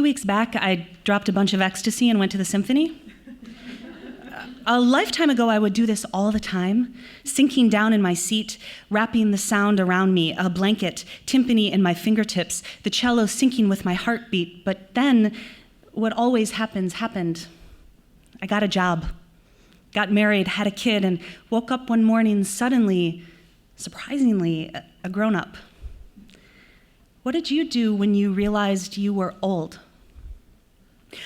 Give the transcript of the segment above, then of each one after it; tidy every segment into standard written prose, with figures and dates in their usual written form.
few weeks back, I dropped a bunch of ecstasy and went to the symphony. A lifetime ago, I would do this all the time, sinking down in my seat, wrapping the sound around me, a blanket, timpani in my fingertips, the cello syncing with my heartbeat. But then, what always happens, happened. I got a job, got married, had a kid, and woke up one morning suddenly, surprisingly, a grown-up. What did you do when you realized you were old?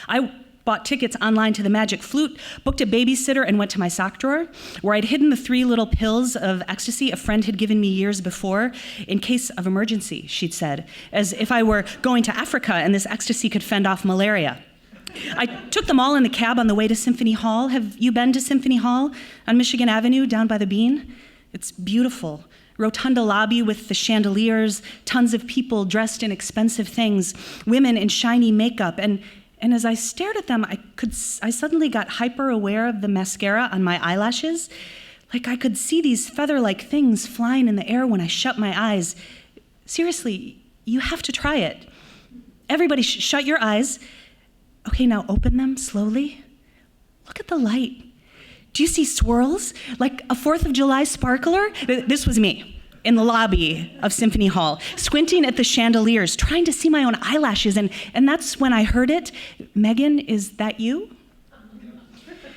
I bought tickets online to the Magic Flute, booked a babysitter, and went to my sock drawer, where I'd hidden the 3 little pills of ecstasy a friend had given me years before, in case of emergency, she'd said, as if I were going to Africa and this ecstasy could fend off malaria. I took them all in the cab on the way to Symphony Hall. Have you been to Symphony Hall on Michigan Avenue down by the Bean? It's beautiful. Rotunda lobby with the chandeliers, tons of people dressed in expensive things, women in shiny makeup, and as I stared at them, I suddenly got hyper aware of the mascara on my eyelashes. Like I could see these feather-like things flying in the air when I shut my eyes. Seriously, you have to try it. Everybody, shut your eyes. Okay, now open them slowly. Look at the light. Do you see swirls? Like a 4th of July sparkler? This was me in the lobby of Symphony Hall, squinting at the chandeliers, trying to see my own eyelashes, and that's when I heard it. Megan, is that you?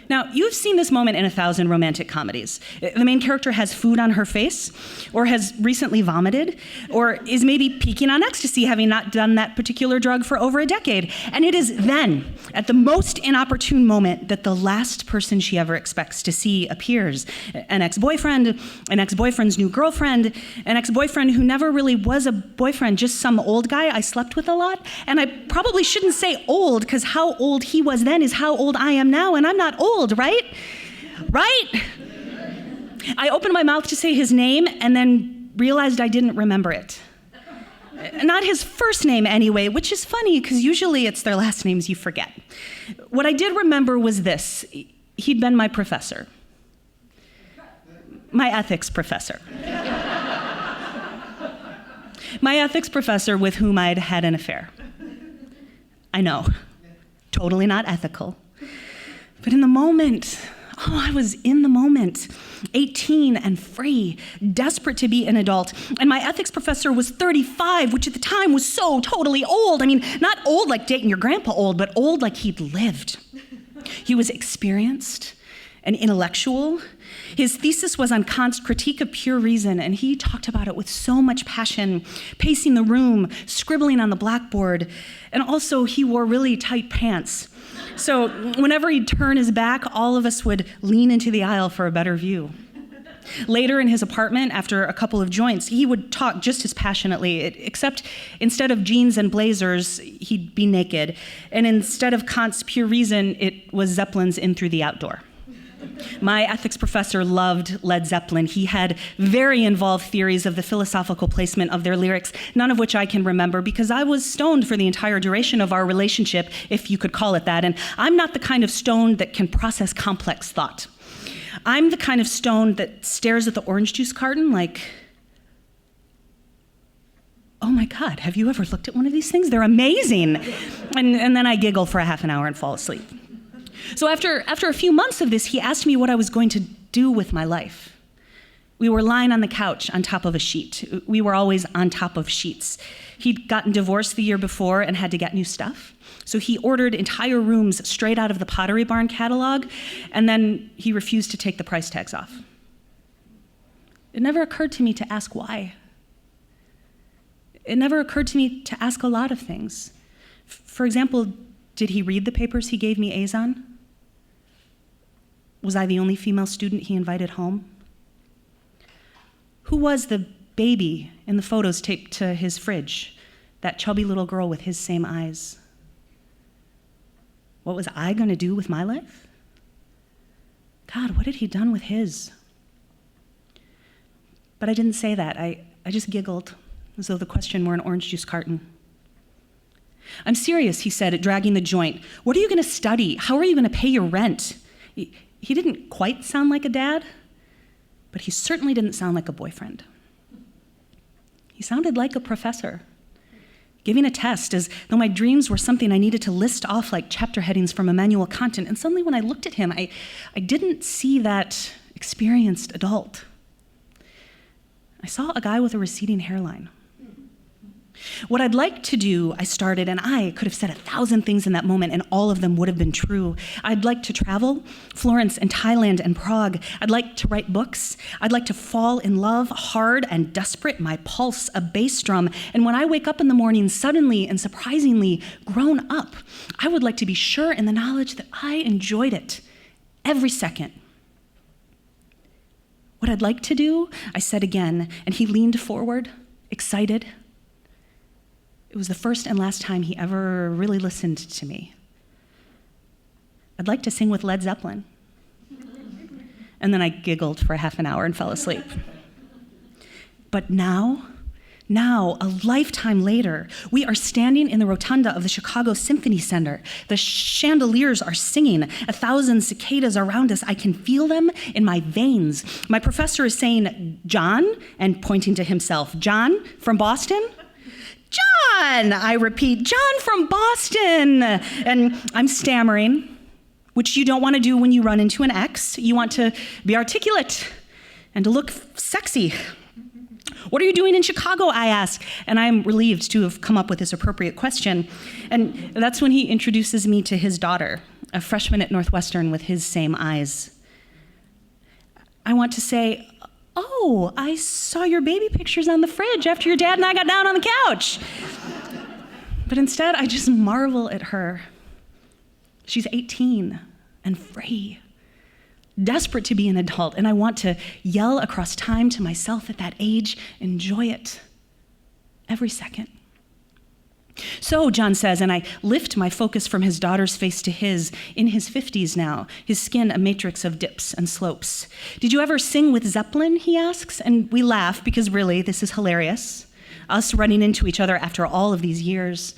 Now, you've seen this moment in 1,000 romantic comedies. The main character has food on her face, or has recently vomited, or is maybe peaking on ecstasy, having not done that particular drug for over a decade. And it is then, at the most inopportune moment, that the last person she ever expects to see appears. An ex-boyfriend, an ex-boyfriend's new girlfriend, an ex-boyfriend who never really was a boyfriend, just some old guy I slept with a lot. And I probably shouldn't say old, because how old he was then is how old I am now, and I'm not old. Right? Right? I opened my mouth to say his name and then realized I didn't remember it. Not his first name anyway, which is funny because usually it's their last names you forget. What I did remember was this. He'd been my professor. My ethics professor. My ethics professor with whom I'd had an affair. I know, totally not ethical. But in the moment, I was in the moment, 18 and free, desperate to be an adult. And my ethics professor was 35, which at the time was so totally old. I mean, not old like dating your grandpa old, but old like he'd lived. He was experienced and intellectual. His thesis was on Kant's critique of pure reason, and he talked about it with so much passion, pacing the room, scribbling on the blackboard. And also, he wore really tight pants. So whenever he'd turn his back, all of us would lean into the aisle for a better view. Later in his apartment, after a couple of joints, he would talk just as passionately, except instead of jeans and blazers, he'd be naked. And instead of Kant's pure reason, it was Zeppelin's In Through the Outdoor. My ethics professor loved Led Zeppelin. He had very involved theories of the philosophical placement of their lyrics, none of which I can remember because I was stoned for the entire duration of our relationship, if you could call it that. And I'm not the kind of stoned that can process complex thought. I'm the kind of stoned that stares at the orange juice carton like, oh my God, have you ever looked at one of these things? They're amazing. And then I giggle for a half an hour and fall asleep. So after a few months of this, he asked me what I was going to do with my life. We were lying on the couch on top of a sheet. We were always on top of sheets. He'd gotten divorced the year before and had to get new stuff. So he ordered entire rooms straight out of the Pottery Barn catalog, and then he refused to take the price tags off. It never occurred to me to ask why. It never occurred to me to ask a lot of things. For example, did he read the papers he gave me A's on? Was I the only female student he invited home? Who was the baby in the photos taped to his fridge? That chubby little girl with his same eyes. What was I going to do with my life? God, what had he done with his? But I didn't say that. I just giggled, as though the question were an orange juice carton. I'm serious, he said, dragging the joint. What are you going to study? How are you going to pay your rent? He didn't quite sound like a dad, but he certainly didn't sound like a boyfriend. He sounded like a professor, giving a test as though my dreams were something I needed to list off like chapter headings from Immanuel Kant. And suddenly when I looked at him, I didn't see that experienced adult. I saw a guy with a receding hairline. What I'd like to do, I started, and I could have said 1,000 things in that moment, and all of them would have been true. I'd like to travel, Florence and Thailand and Prague. I'd like to write books. I'd like to fall in love, hard and desperate, my pulse a bass drum. And when I wake up in the morning, suddenly and surprisingly grown up, I would like to be sure in the knowledge that I enjoyed it every second. What I'd like to do, I said again, and he leaned forward, excited. It was the first and last time he ever really listened to me. I'd like to sing with Led Zeppelin. And then I giggled for half an hour and fell asleep. But now, a lifetime later, we are standing in the rotunda of the Chicago Symphony Center. The chandeliers are singing. 1,000 cicadas around us. I can feel them in my veins. My professor is saying, "John," and pointing to himself. "John from Boston?" "John," I repeat, "John from Boston." And I'm stammering, which you don't want to do when you run into an ex. You want to be articulate and to look sexy. "What are you doing in Chicago?" I ask, and I'm relieved to have come up with this appropriate question. And that's when he introduces me to his daughter, a freshman at Northwestern with his same eyes. I want to say, "Oh, I saw your baby pictures on the fridge after your dad and I got down on the couch." But instead, I just marvel at her. She's 18 and free, desperate to be an adult, and I want to yell across time to myself at that age, enjoy it every second. "So," John says, and I lift my focus from his daughter's face to his, in his 50s now, his skin a matrix of dips and slopes. "Did you ever sing with Zeppelin?" he asks, and we laugh because really, this is hilarious, us running into each other after all of these years.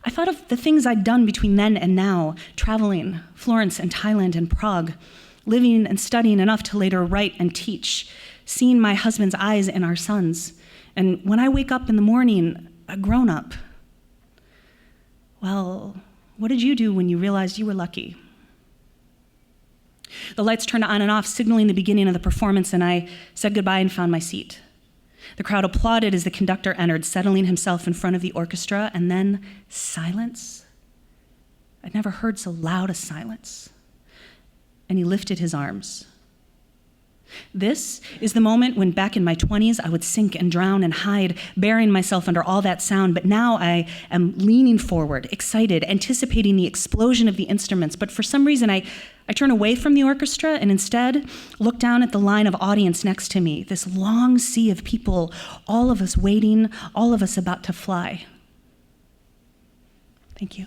I thought of the things I'd done between then and now, traveling, Florence and Thailand and Prague, living and studying enough to later write and teach, seeing my husband's eyes in our sons, and when I wake up in the morning, a grown-up. Well, what did you do when you realized you were lucky? The lights turned on and off, signaling the beginning of the performance, and I said goodbye and found my seat. The crowd applauded as the conductor entered, settling himself in front of the orchestra, and then silence. I'd never heard so loud a silence. And he lifted his arms. This is the moment when back in my 20s, I would sink and drown and hide, burying myself under all that sound. But now I am leaning forward, excited, anticipating the explosion of the instruments. But for some reason, I turn away from the orchestra and instead look down at the line of audience next to me, this long sea of people, all of us waiting, all of us about to fly. Thank you.